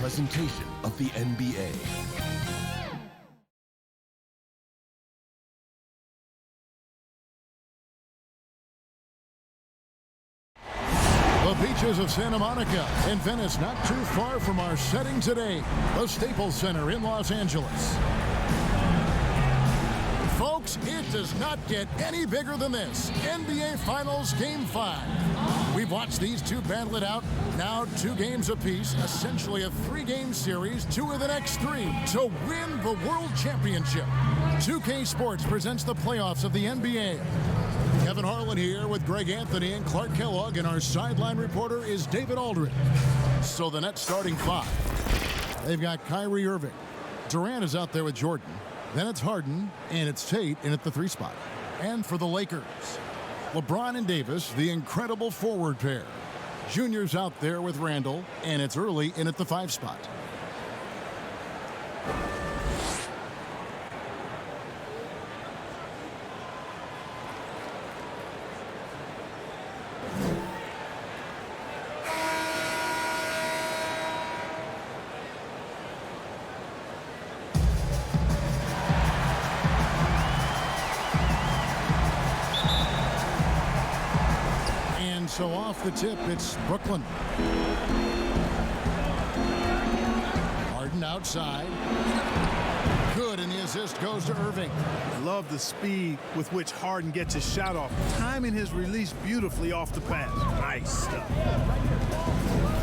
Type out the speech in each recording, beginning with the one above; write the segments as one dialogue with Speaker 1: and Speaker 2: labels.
Speaker 1: presentation of the NBA.
Speaker 2: The beaches of Santa Monica and Venice, not too far from our setting today, the Staples Center in Los Angeles. Folks, it does not get any bigger than this. NBA Finals Game 5. We've watched these two battle it out. Now 2 games apiece, essentially a 3-game series, 2 of the next 3 to win the World Championship. 2K Sports presents the playoffs of the NBA. Kevin Harlan here with Greg Anthony and Clark Kellogg, and our sideline reporter is David Aldridge. So the Nets starting 5. They've got Kyrie Irving. Durant is out there with Jordan. Then it's Harden, and it's Tate in at the 3 spot. And for the Lakers, LeBron and Davis, the incredible forward pair. Junior's out there with Randall, and it's early in at the 5 spot. So off the tip, it's Brooklyn. Harden outside. Good, and the assist goes to Irving.
Speaker 3: I love the speed with which Harden gets his shot off, timing his release beautifully off the pass. Nice stuff.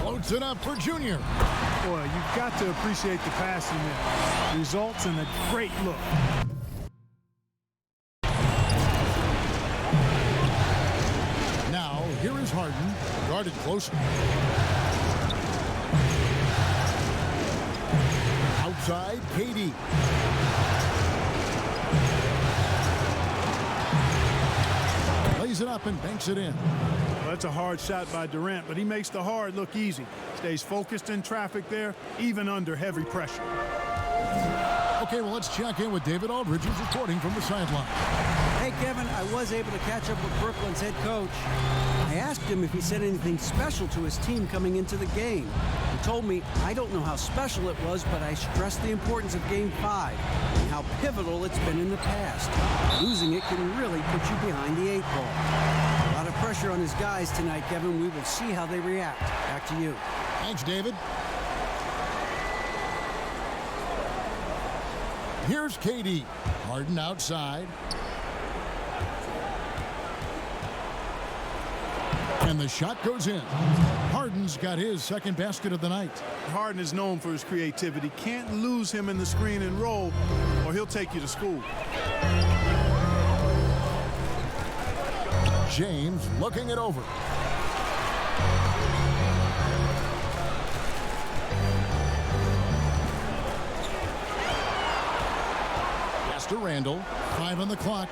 Speaker 2: Floats it up for Junior.
Speaker 3: Boy, you've got to appreciate the passing there. Results in a great look.
Speaker 2: Here is Harden, guarded closely. Outside, KD. Lays it up and banks it in.
Speaker 3: Well, that's a hard shot by Durant, but he makes the hard look easy. Stays focused in traffic there, even under heavy pressure.
Speaker 2: Okay, well, let's check in with David Aldridge, who's reporting from the sideline.
Speaker 4: Hey, Kevin, I was able to catch up with Brooklyn's head coach. I asked him if he said anything special to his team coming into the game. He told me, I don't know how special it was, but I stressed the importance of Game 5 and how pivotal it's been in the past. Losing it can really put you behind the 8 ball. A lot of pressure on his guys tonight, Kevin. We will see how they react. Back to you.
Speaker 2: Thanks, David. Here's KD. Harden outside. And the shot goes in. Harden's got his second basket of the night.
Speaker 3: Harden is known for his creativity. Can't lose him in the screen and roll, or he'll take you to school.
Speaker 2: James looking it over. Pass to Randall. 5 on the clock.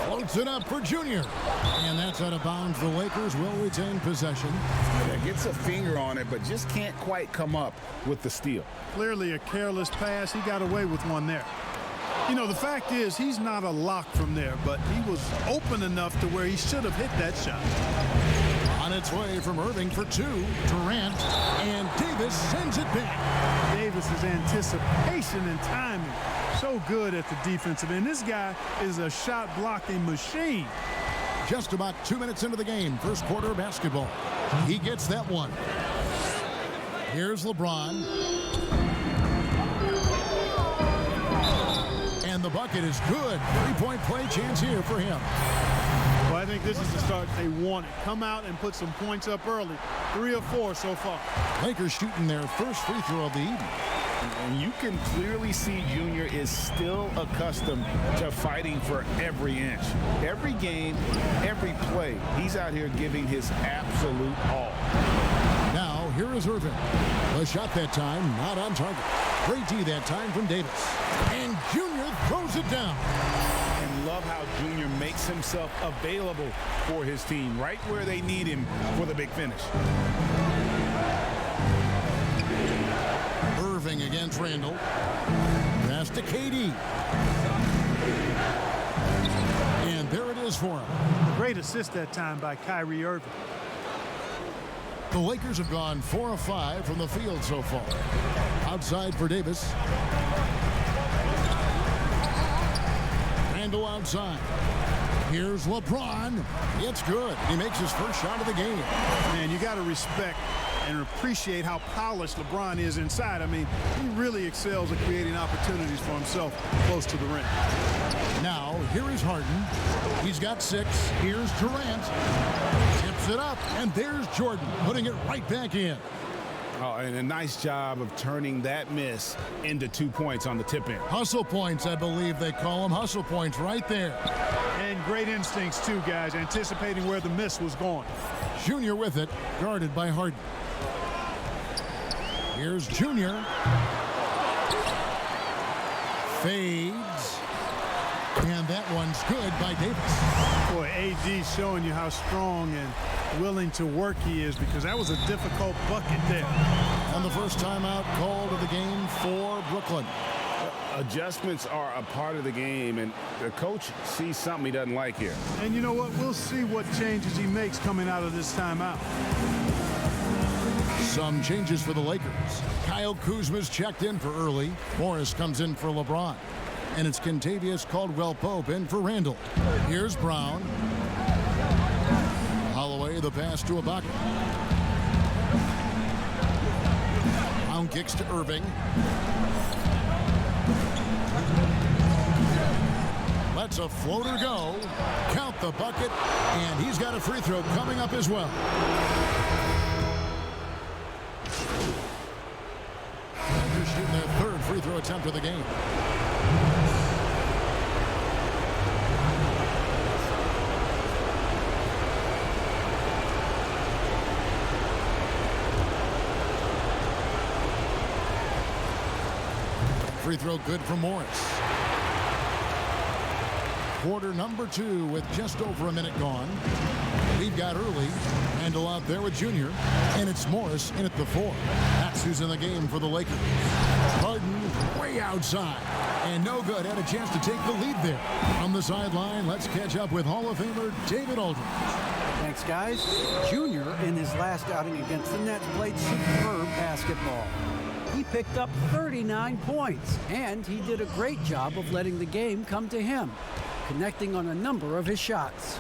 Speaker 2: Floats it up for Junior. And that's out of bounds. The Lakers will retain possession.
Speaker 5: Yeah, gets a finger on it, but just can't quite come up with the steal.
Speaker 3: Clearly a careless pass. He got away with one there. You know, the fact is he's not a lock from there, but he was open enough to where he should have hit that shot.
Speaker 2: On its way from Irving for 2. Durant, and Davis sends it back.
Speaker 3: Davis's anticipation and timing, so good at the defensive end. This guy is a shot blocking machine.
Speaker 2: Just about 2 minutes into the game, first quarter basketball. He gets that one. Here's LeBron. And the bucket is good. 3-point play chance here for him.
Speaker 3: Well, I think this is the start they wanted. Come out and put some points up early. 3 or 4 so far.
Speaker 2: Lakers shooting their first free throw of the evening.
Speaker 5: And you can clearly see Junior is still accustomed to fighting for every inch. Every game, every play, he's out here giving his absolute all.
Speaker 2: Now, here is Irving. The shot that time, not on target. Great D that time from Davis. And Junior throws it down.
Speaker 5: And love how Junior makes himself available for his team, right where they need him for the big finish.
Speaker 2: Irving against Randall. Pass to KD. And there it is for him.
Speaker 3: Great assist that time by Kyrie Irving.
Speaker 2: The Lakers have gone 4 of 5 from the field so far. Outside for Davis. Randall outside. Here's LeBron. It's good. He makes his first shot of the game.
Speaker 3: Man, you got to respect and appreciate how polished LeBron is inside. I mean, he really excels at creating opportunities for himself close to the rim.
Speaker 2: Now, here is Harden. He's got 6. Here's Durant. Tips it up, and there's Jordan, putting it right back in.
Speaker 5: Oh, and a nice job of turning that miss into 2 points on the tip-in.
Speaker 2: Hustle points, I believe they call them. Hustle points right there.
Speaker 3: And great instincts, too, guys, anticipating where the miss was going.
Speaker 2: Junior with it, guarded by Harden. Here's Junior. Fades. And that one's good by Davis.
Speaker 3: Boy, AD showing you how strong and willing to work he is, because that was a difficult bucket there.
Speaker 2: And the first timeout called of the game for Brooklyn.
Speaker 5: Adjustments are a part of the game, and the coach sees something he doesn't like here.
Speaker 3: And you know what? We'll see what changes he makes coming out of this timeout.
Speaker 2: Some changes for the Lakers. Kyle Kuzma's checked in for early. Morris comes in for LeBron. And it's Kentavious Caldwell-Pope in for Randall. Here's Brown. Holloway, the pass to Ibaka. Brown kicks to Irving. Lets a floater go. Count the bucket. And he's got a free throw coming up as well. They're shooting their 3rd free throw attempt of the game. Free throw good for Morris. Quarter number 2 with just over a minute gone. We've got early. Handle out there with Junior. And it's Morris in at the 4. That's who's in the game for the Lakers. Harden way outside. And no good. Had a chance to take the lead there. On the sideline, let's catch up with Hall of Famer David Aldridge.
Speaker 4: Thanks, guys. Junior, in his last outing against the Nets, played superb basketball. He picked up 39 points, and he did a great job of letting the game come to him, connecting on a number of his shots.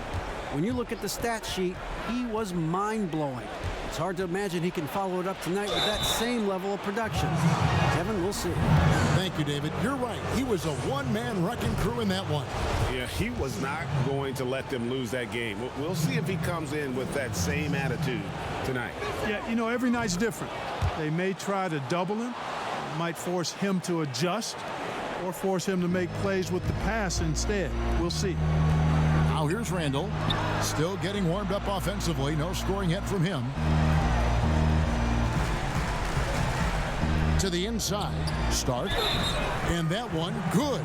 Speaker 4: When you look at the stat sheet, he was mind-blowing. It's hard to imagine he can follow it up tonight with that same level of production. Kevin, we'll see.
Speaker 2: Thank you, David. You're right. He was a one-man wrecking crew in that one.
Speaker 5: Yeah, he was not going to let them lose that game. We'll see if he comes in with that same attitude tonight.
Speaker 3: Yeah, you know, every night's different. They may try to double him, might force him to adjust, or force him to make plays with the pass instead. We'll see.
Speaker 2: Now here's Randall, still getting warmed up offensively. No scoring yet from him. To the inside. Start. And that one, good.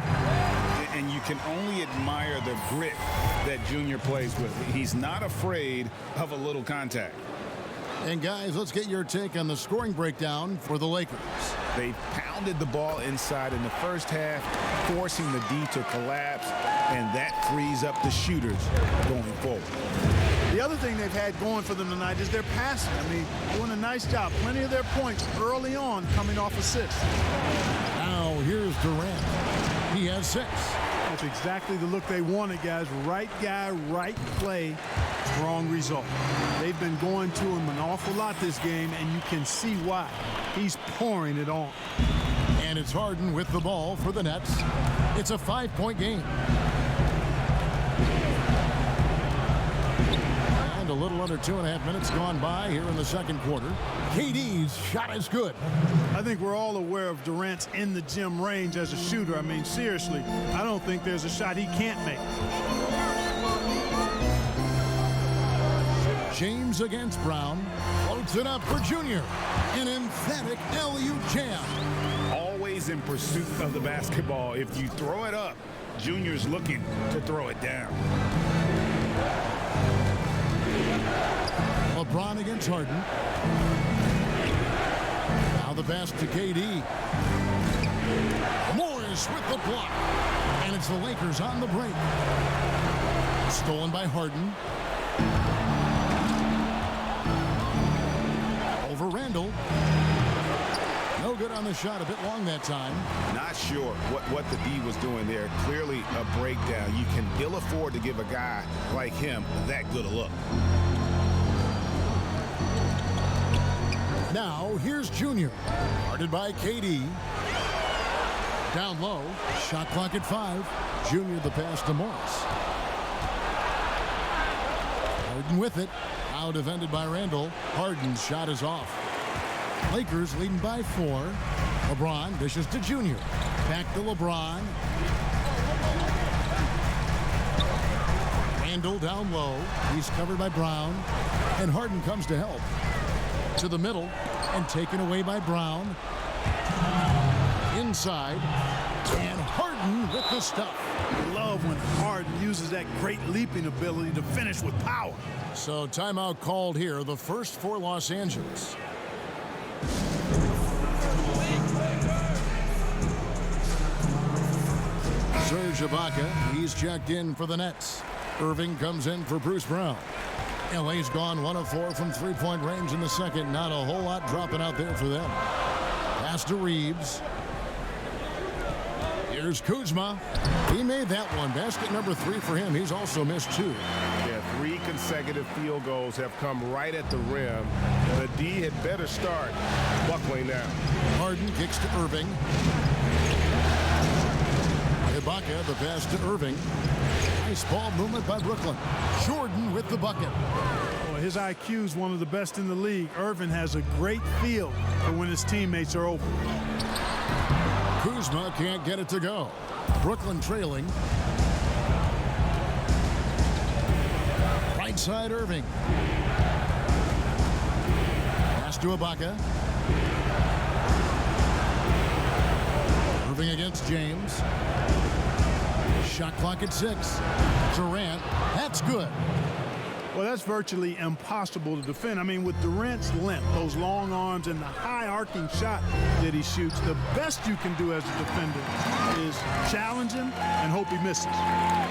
Speaker 5: And you can only admire the grit that Junior plays with. He's not afraid of a little contact.
Speaker 2: And guys, let's get your take on the scoring breakdown for the Lakers.
Speaker 5: They pounded the ball inside in the first half, forcing the D to collapse, and that frees up the shooters going forward.
Speaker 3: The other thing they've had going for them tonight is their passing. I mean, doing a nice job. Plenty of their points early on coming off assists.
Speaker 2: Now here's Durant. He has 6.
Speaker 3: That's exactly the look they wanted, guys. Right guy, right play, strong result. They've been going to him an awful lot this game, and you can see why. He's pouring it on.
Speaker 2: And it's Harden with the ball for the Nets. It's a 5-point game. And a little under 2.5 minutes gone by here in the second quarter. KD's shot is good.
Speaker 3: I think we're all aware of Durant's in the gym range as a shooter. I mean, seriously, I don't think there's a shot he can't make.
Speaker 2: James against Brown. Floats it up for Junior. An emphatic LU jam.
Speaker 5: Always in pursuit of the basketball. If you throw it up, Junior's looking to throw it down.
Speaker 2: LeBron against Harden. Now the pass to KD. Morris with the block. And it's the Lakers on the break. Stolen by Harden. on the shot, a bit long that time.
Speaker 5: Not sure what the D was doing there. Clearly a breakdown. You can ill afford to give a guy like him that good a look.
Speaker 2: Now, here's Junior. Guarded by KD. Down low. Shot clock at 5. Junior the pass to Morris. Harden with it. Now defended by Randall. Harden's shot is off. Lakers leading by 4. LeBron dishes to Junior. Back to LeBron. Randall down low. He's covered by Brown. And Harden comes to help. To the middle and taken away by Brown. Inside. And Harden with the stuff.
Speaker 3: Love when Harden uses that great leaping ability to finish with power.
Speaker 2: So timeout called here, the first for Los Angeles. Serge Ibaka, he's checked in for the Nets. Irving comes in for Bruce Brown. LA's gone 1 of 4 from three-point range in the second. Not a whole lot dropping out there for them. Pass to Reeves. Here's Kuzma. He made that one. Basket number 3 for him. He's also missed 2.
Speaker 6: Yeah, 3 consecutive field goals have come right at the rim. The D had better start buckling now.
Speaker 2: Harden kicks to Irving. Ibaka, the pass to Irving. Nice ball movement by Brooklyn. Jordan with the bucket.
Speaker 3: Well, his IQ is one of the best in the league. Irving has a great feel for when his teammates are open.
Speaker 2: Kuzma can't get it to go. Brooklyn trailing. Right side Irving. Pass to Ibaka. Irving against James. Shot clock at 6. Durant, that's good.
Speaker 3: Well, that's virtually impossible to defend. I mean, with Durant's length, those long arms, and the high arcing shot that he shoots, the best you can do as a defender is challenge him and hope he misses.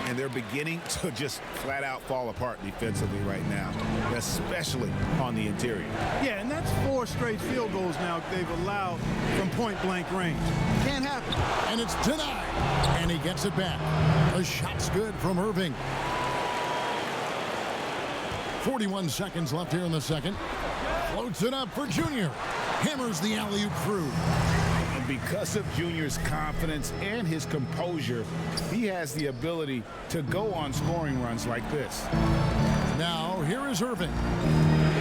Speaker 5: And they're beginning to just flat out fall apart defensively right now, especially on the interior.
Speaker 3: Yeah, and that's 4 straight field goals now they've allowed from point-blank range. Can't happen.
Speaker 2: And it's denied. And he gets it back. The shot's good from Irving. 41 seconds left here in the second. Floats it up for Junior. Hammers the alley-oop through.
Speaker 5: And because of Junior's confidence and his composure, he has the ability to go on scoring runs like this.
Speaker 2: Now, here is Irving.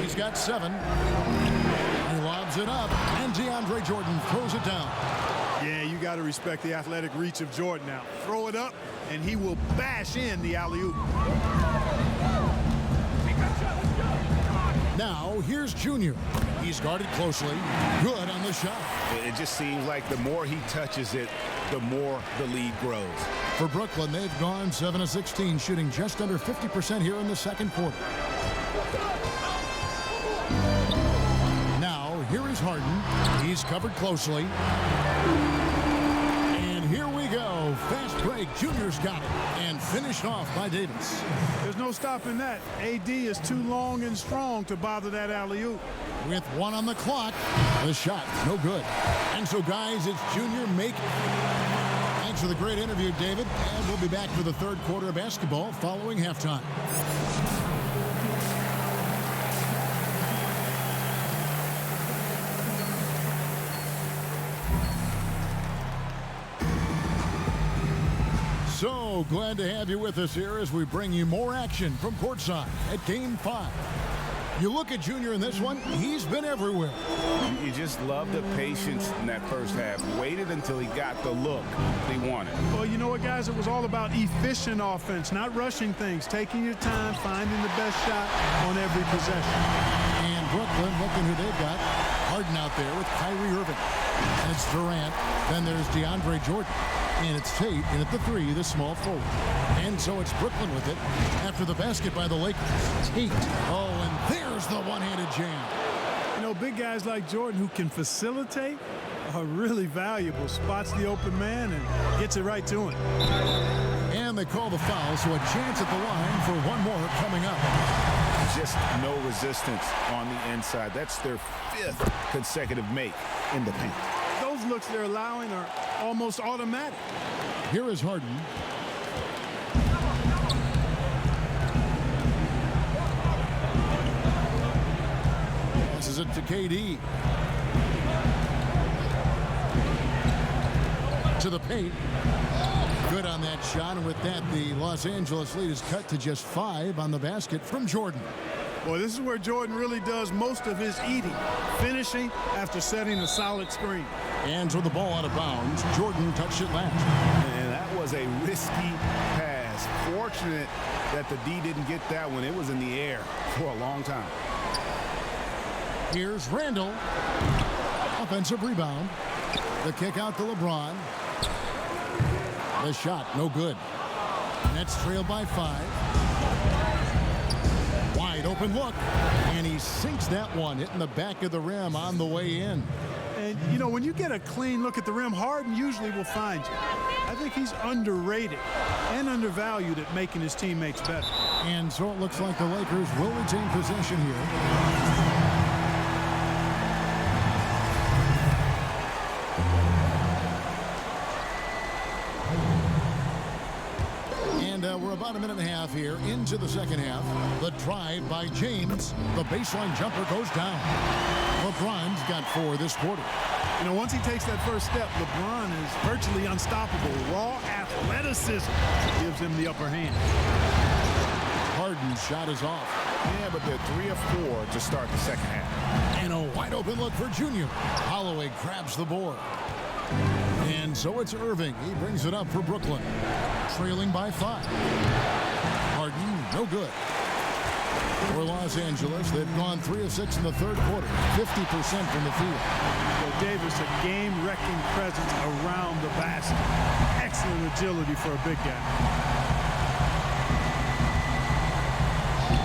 Speaker 2: He's got 7. He lobs it up, and DeAndre Jordan throws it down.
Speaker 3: Yeah, you got to respect the athletic reach of Jordan now. Throw it up, and he will bash in the alley-oop.
Speaker 2: Now, here's Junior. He's guarded closely. Good on the shot.
Speaker 5: It just seems like the more he touches it, the more the lead grows.
Speaker 2: For Brooklyn, they've gone 7 of 16, shooting just under 50% here in the second quarter. Now, here is Harden. He's covered closely. And here we go. Fast break. Junior's got it. And finished off by Davis.
Speaker 3: There's no stopping that. AD is too long and strong to bother that alley-oop.
Speaker 2: With 1 on the clock, the shot, no good. And so, guys, it's Junior make. Thanks for the great interview, David. And we'll be back for the third quarter of basketball following halftime. So glad to have you with us here as we bring you more action from courtside at Game 5. You look at Junior in this one, he's been everywhere.
Speaker 5: You just love the patience in that first half. Waited until he got the look he wanted.
Speaker 3: Well, you know what, guys? It was all about efficient offense, not rushing things, taking your time, finding the best shot on every possession.
Speaker 2: And Brooklyn, looking who they've got. Harden out there with Kyrie Irving. And it's Durant. Then there's DeAndre Jordan. And it's Tate in at the 3, the small forward. And so it's Brooklyn with it after the basket by the Lakers. Tate. Oh, and there's the one-handed jam.
Speaker 3: You know, big guys like Jordan who can facilitate are really valuable. Spots the open man and gets it right to him.
Speaker 2: And they call the foul, so a chance at the line for one more coming up.
Speaker 5: Just no resistance on the inside. That's their 5th consecutive make in the paint.
Speaker 3: Those those looks they're allowing are almost automatic.
Speaker 2: Here is Harden. Passes it to KD. To the paint. Good on that shot, and with that, the Los Angeles lead is cut to just 5 on the basket from Jordan.
Speaker 3: Boy, this is where Jordan really does most of his eating, finishing after setting a solid screen.
Speaker 2: And with the ball out of bounds, Jordan touched it last.
Speaker 5: And that was a risky pass. Fortunate that the D didn't get that one. It was in the air for a long time.
Speaker 2: Here's Randall. Offensive rebound. The kick out to LeBron. The shot, no good. Nets trailed by 5. Wide open look. And he sinks that one, hitting the back of the rim on the way in.
Speaker 3: And, you know, when you get a clean look at the rim, Harden usually will find you. I think he's underrated and undervalued at making his teammates better.
Speaker 2: And so it looks like the Lakers will retain possession here. We're about a minute and a half here into the second half. The drive by James. The baseline jumper goes down. LeBron's got 4 this quarter.
Speaker 3: You know, once he takes that first step, LeBron is virtually unstoppable. Raw athleticism gives him the upper hand.
Speaker 2: Harden's shot is off.
Speaker 5: Yeah, but they're 3 of 4 to start the second half.
Speaker 2: And a wide open look for Junior. Holloway grabs the board. And so it's Irving. He brings it up for Brooklyn. Trailing by 5. Harden, no good. For Los Angeles, they've gone 3 of 6 in the third quarter. 50% from the field.
Speaker 3: So Davis, a game-wrecking presence around the basket. Excellent agility for a big guy.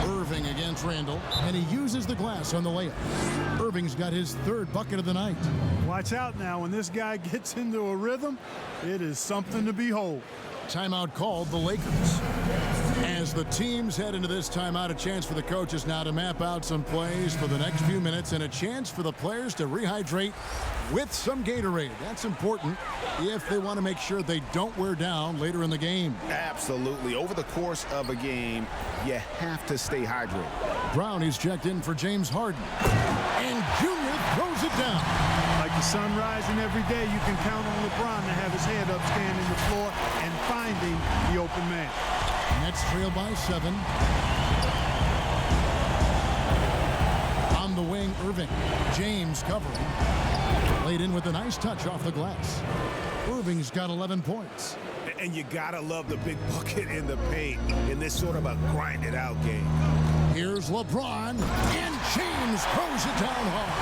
Speaker 2: Irving against Randall, and he uses the glass on the layup. Irving's got his 3rd bucket of the night.
Speaker 3: Watch out now. When this guy gets into a rhythm, it is something to behold.
Speaker 2: Timeout called the Lakers. As the teams head into this timeout, a chance for the coaches now to map out some plays for the next few minutes and a chance for the players to rehydrate with some Gatorade. That's important if they want to make sure they don't wear down later in the game.
Speaker 5: Absolutely. Over the course of a game, you have to stay hydrated.
Speaker 2: Brownie's checked in for James Harden. And Junior throws it down.
Speaker 3: Like the sun rising every day, you can count on LeBron to have his head up, scanning the floor, and finding the open man.
Speaker 2: Nets trail by 7. On the wing, Irving. James covering. Laid in with a nice touch off the glass. Irving's got 11 points.
Speaker 5: And you gotta love the big bucket in the paint in this sort of a grinded-out game.
Speaker 2: Here's LeBron, and James throws it down hard.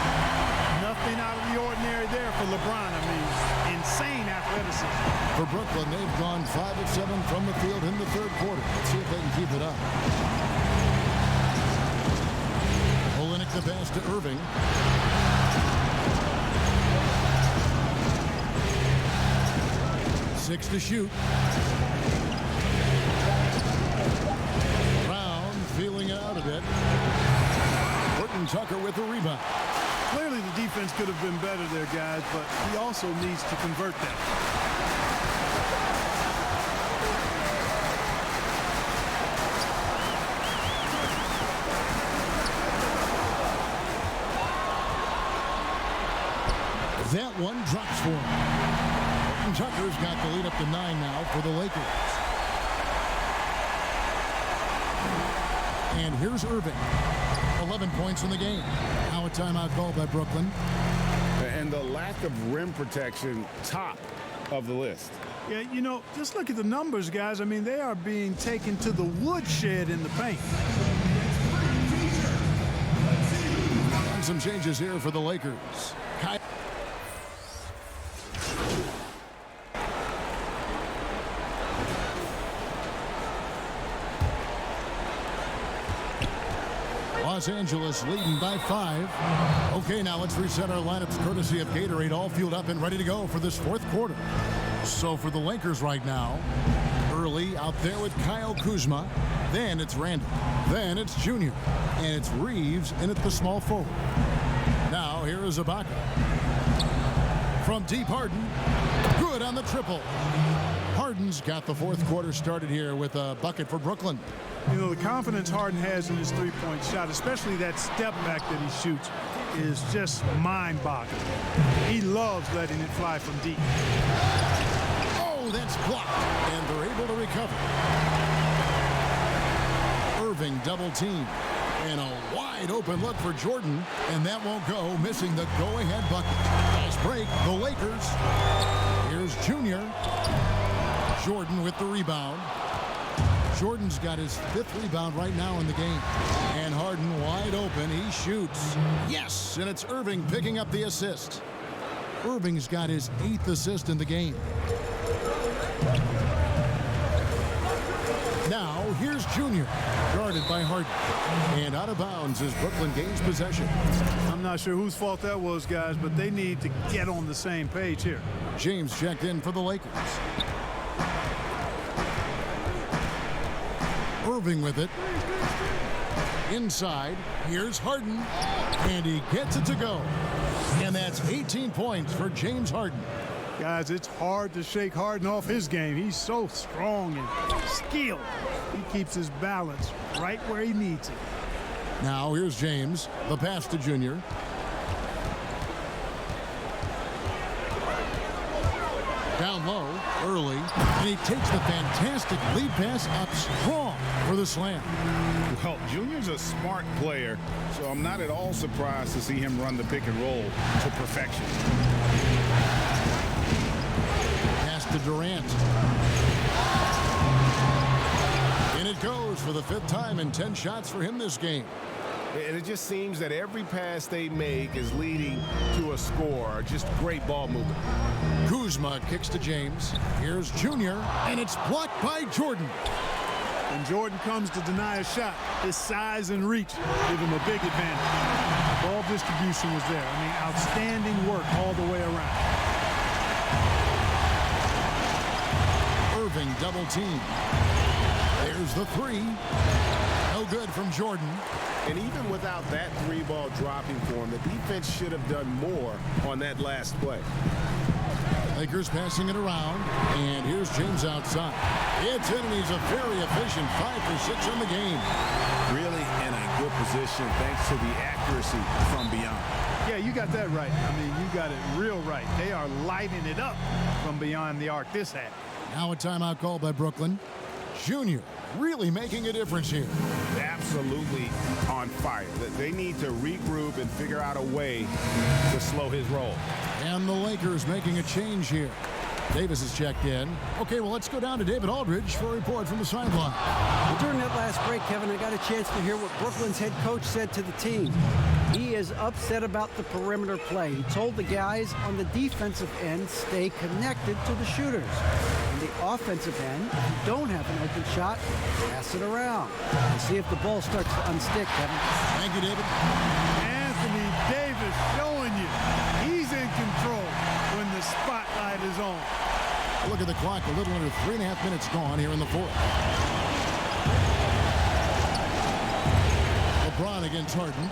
Speaker 3: Nothing out of the ordinary there for LeBron. I mean, insane athleticism.
Speaker 2: For Brooklyn, they've gone 5 of 7 from the field in the third quarter. Let's see if they can keep it up. Olenek the pass to Irving. Six to shoot. Brown feeling it out a bit. Burton Tucker with the rebound.
Speaker 3: Clearly the defense could have been better there, guys, but he also needs to convert that.
Speaker 2: That one drops for him. Burton Tucker's got the lead up to 9 now for the Lakers. And here's Irving. 11 points in the game. Now a timeout called by Brooklyn.
Speaker 5: And the lack of rim protection, top of the list.
Speaker 3: Yeah, you know, just look at the numbers, guys. I mean, they are being taken to the woodshed in the paint.
Speaker 2: And some changes here for the Lakers. Los Angeles leading by 5. Okay, now let's reset our lineups courtesy of Gatorade, all fueled up and ready to go for this fourth quarter. So for the Lakers right now, early out there with Kyle Kuzma, then it's Randall, then it's Junior, and it's Reeves in at the small forward. Now here is Ibaka. From From deep, Harden. Good on the triple. Harden's got the fourth quarter started here with a bucket for Brooklyn.
Speaker 3: You know, the confidence Harden has in his three-point shot, especially that step back that he shoots, is just mind-boggling. He loves letting it fly from deep.
Speaker 2: Oh, that's blocked, and they're able to recover. Irving double team, and a wide open look for Jordan, and that won't go, missing the go-ahead bucket. Nice break, the Lakers. Here's Junior. Jordan with the rebound. Jordan's got his fifth rebound right now in the game. And Harden wide open. He shoots. Yes, and it's Irving picking up the assist. Irving's got his 8th assist in the game. Now, here's Junior, guarded by Harden. And out of bounds as Brooklyn gains possession.
Speaker 3: I'm not sure whose fault that was, guys, but they need to get on the same page here.
Speaker 2: James checked in for the Lakers. Irving with it. Inside, here's Harden, and he gets it to go. And that's 18 points for James Harden.
Speaker 3: Guys, it's hard to shake Harden off his game. He's so strong and skilled. He keeps his balance right where he needs it.
Speaker 2: Now here's James, the pass to Junior. Down low, early, and he takes the fantastic lead pass up strong for the slam.
Speaker 5: Well, Junior's a smart player, so I'm not at all surprised to see him run the pick and roll to perfection.
Speaker 2: Pass to Durant. And it goes for the 5th time in 10 shots for him this game.
Speaker 6: And it just seems that every pass they make is leading to a score. Just great ball movement.
Speaker 2: Kuzma kicks to James. Here's Junior, and it's blocked by Jordan.
Speaker 3: When Jordan comes to deny a shot, his size and reach give him a big advantage. Ball distribution was there. I mean, outstanding work all the way around.
Speaker 2: Irving double team. There's the 3. No good from Jordan.
Speaker 6: And even without that 3-ball dropping for him, the defense should have done more on that last play.
Speaker 2: Lakers passing it around, and here's James outside. It's in, and he's a very efficient 5 for 6 on the game.
Speaker 5: Really in a good position thanks to the accuracy from beyond.
Speaker 3: Yeah, you got that right. I mean, you got it real right. They are lighting it up from beyond the arc this half.
Speaker 2: Now a timeout called by Brooklyn. Junior really making a difference here.
Speaker 5: Absolutely on fire. They need to regroup and figure out a way to slow his roll.
Speaker 2: And the Lakers making a change here. Davis is checked in. Okay, well, let's go down to David Aldridge for a report from the sideline.
Speaker 4: Well, during that last break, Kevin, I got a chance to hear what Brooklyn's head coach said to the team. He is upset about the perimeter play. He told the guys on the defensive end stay connected to the shooters. On the offensive end, if you don't have an open shot, pass it around. And see if the ball starts to unstick, Kevin.
Speaker 2: Thank you, David.
Speaker 3: Anthony Davis showing you he's in control when the spotlight is on.
Speaker 2: Look at the clock, a little under 3.5 minutes gone here in the 4th. LeBron against Harden.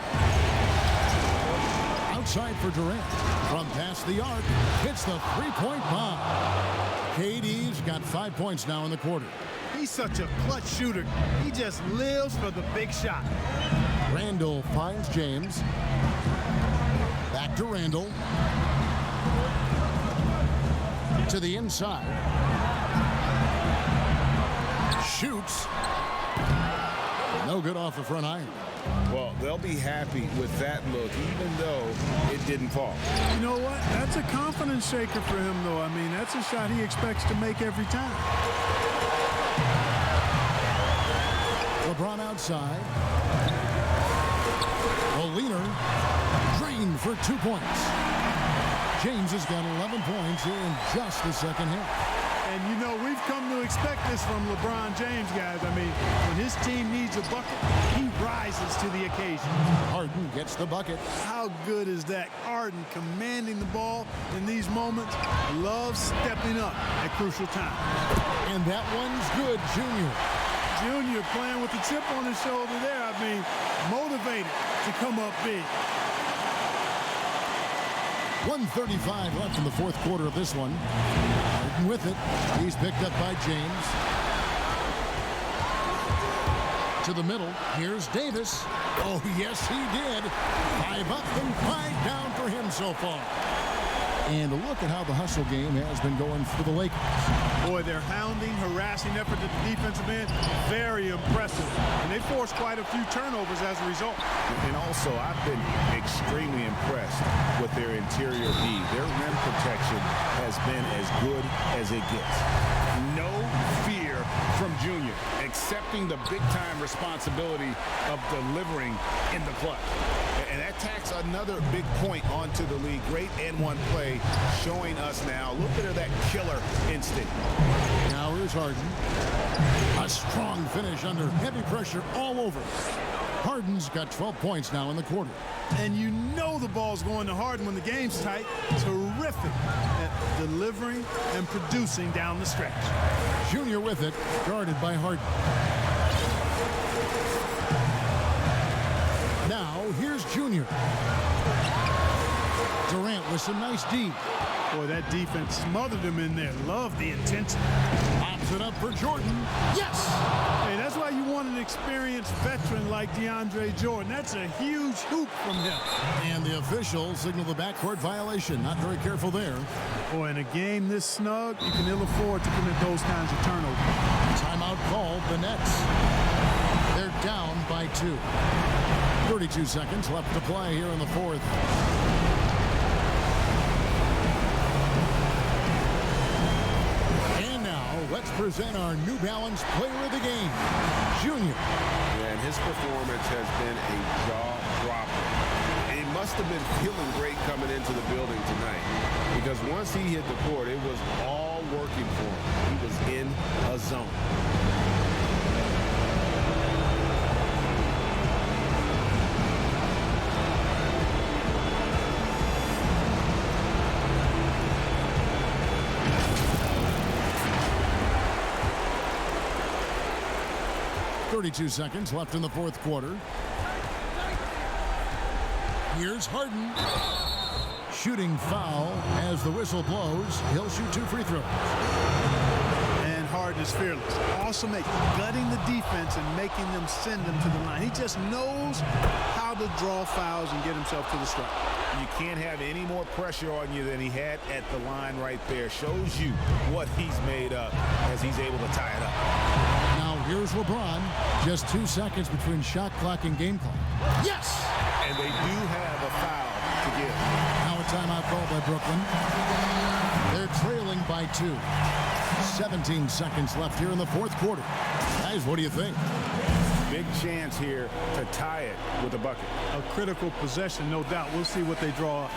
Speaker 2: Outside for Durant. From past the arc, hits the 3-point bomb. KD's got 5 points now in the quarter.
Speaker 3: He's such a clutch shooter. He just lives for the big shot.
Speaker 2: Randall finds James. Back to Randall. To the inside. Shoots. No good off the front iron.
Speaker 5: Well, they'll be happy with that look, even though it didn't fall.
Speaker 3: You know what? That's a confidence shaker for him, though. I mean, that's a shot he expects to make every time.
Speaker 2: LeBron outside. Molina drained for 2 points. James has got 11 points here in just the second half.
Speaker 3: And, you know, we've come to expect this from LeBron James, guys. I mean, when his team needs a bucket, he rises to the occasion.
Speaker 2: Harden gets the bucket.
Speaker 3: How good is that? Harden commanding the ball in these moments. Loves stepping up at crucial times.
Speaker 2: And that one's good, Junior.
Speaker 3: Junior playing with the chip on his shoulder there. I mean, motivated to come up big.
Speaker 2: 1:35 left in the fourth quarter of this one. Harden with it. He's picked up by James. To the middle. Here's Davis. Oh, yes, he did. 5 up and 5 down for him so far. And a look at how the hustle game has been going for the Lakers.
Speaker 3: Boy, their hounding, harassing effort at the defensive end, very impressive. And they forced quite a few turnovers as a result.
Speaker 5: And also, I've been extremely impressed with their interior D. Their rim protection has been as good as it gets. No fear from Junior, accepting the big-time responsibility of delivering in the clutch. And that tacks another big point onto the league. Great N1 play showing us now a little bit of that killer instinct.
Speaker 2: Now here's Harden. A strong finish under heavy pressure all over. Harden's got 12 points now in the quarter.
Speaker 3: And you know the ball's going to Harden when the game's tight. Terrific at delivering and producing down the stretch.
Speaker 2: Junior with it, guarded by Harden. Now, here's Junior. Durant with some nice D.
Speaker 3: Boy, that defense smothered him in there. Love the intensity.
Speaker 2: Pops it up for Jordan. Yes!
Speaker 3: Hey, that's why you want an experienced veteran like DeAndre Jordan. That's a huge hoop from him.
Speaker 2: And the officials signal the backcourt violation. Not very careful there.
Speaker 3: Boy, in a game this snug, you can ill afford to commit those kinds of turnovers.
Speaker 2: Timeout called, the Nets. They're down by 2. 32 seconds left to play here in the fourth. And now, let's present our New Balance Player of the Game, Junior.
Speaker 6: And his performance has been a jaw-dropper. And he must have been feeling great coming into the building tonight, because once he hit the court, it was all working for him. He was in a zone.
Speaker 2: .32 seconds left in the fourth quarter. Here's Harden. Shooting foul as the whistle blows. He'll shoot 2 free throws.
Speaker 3: And Harden is fearless. Awesome at gutting the defense and making them send them to the line. He just knows how to draw fouls and get himself to the stripe.
Speaker 5: You can't have any more pressure on you than he had at the line right there. Shows you what he's made of as he's able to tie it up.
Speaker 2: Now here's LeBron. Just 2 seconds between shot clock and game clock. Yes!
Speaker 5: And they do have a foul to give.
Speaker 2: Now a timeout called by Brooklyn. They're trailing by 2. 17 seconds left here in the fourth quarter. Guys, what do you think?
Speaker 5: Big chance here to tie it with a bucket.
Speaker 3: A critical possession, no doubt. We'll see what they draw up.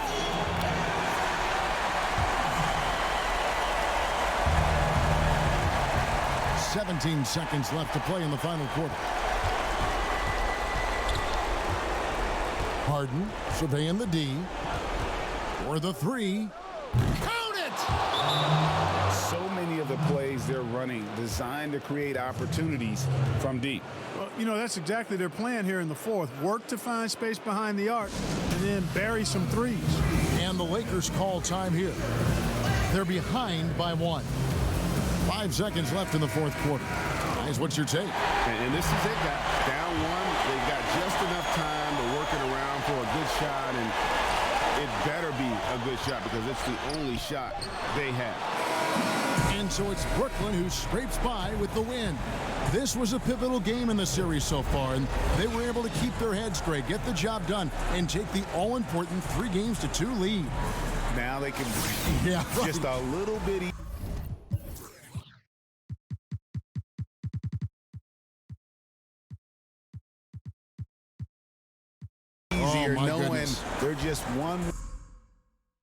Speaker 2: .17 seconds left to play in the final quarter. Harden surveying the D. For the 3. Count it!
Speaker 5: So many of the plays they're running designed to create opportunities from deep.
Speaker 3: Well, you know, that's exactly their plan here in the fourth. Work to find space behind the arc and then bury some threes.
Speaker 2: And the Lakers call time here. They're behind by 1. 5 seconds left in the fourth quarter. Guys, what's your take?
Speaker 6: And this is it, guys. Down 1. They've got just enough time to work it around for a good shot, and it better be a good shot because it's the only shot they have.
Speaker 2: And so it's Brooklyn who scrapes by with the win. This was a pivotal game in the series so far, and they were able to keep their heads straight, get the job done, and take the all-important 3-2 lead.
Speaker 5: Now they can just a little bit easier knowing they're just one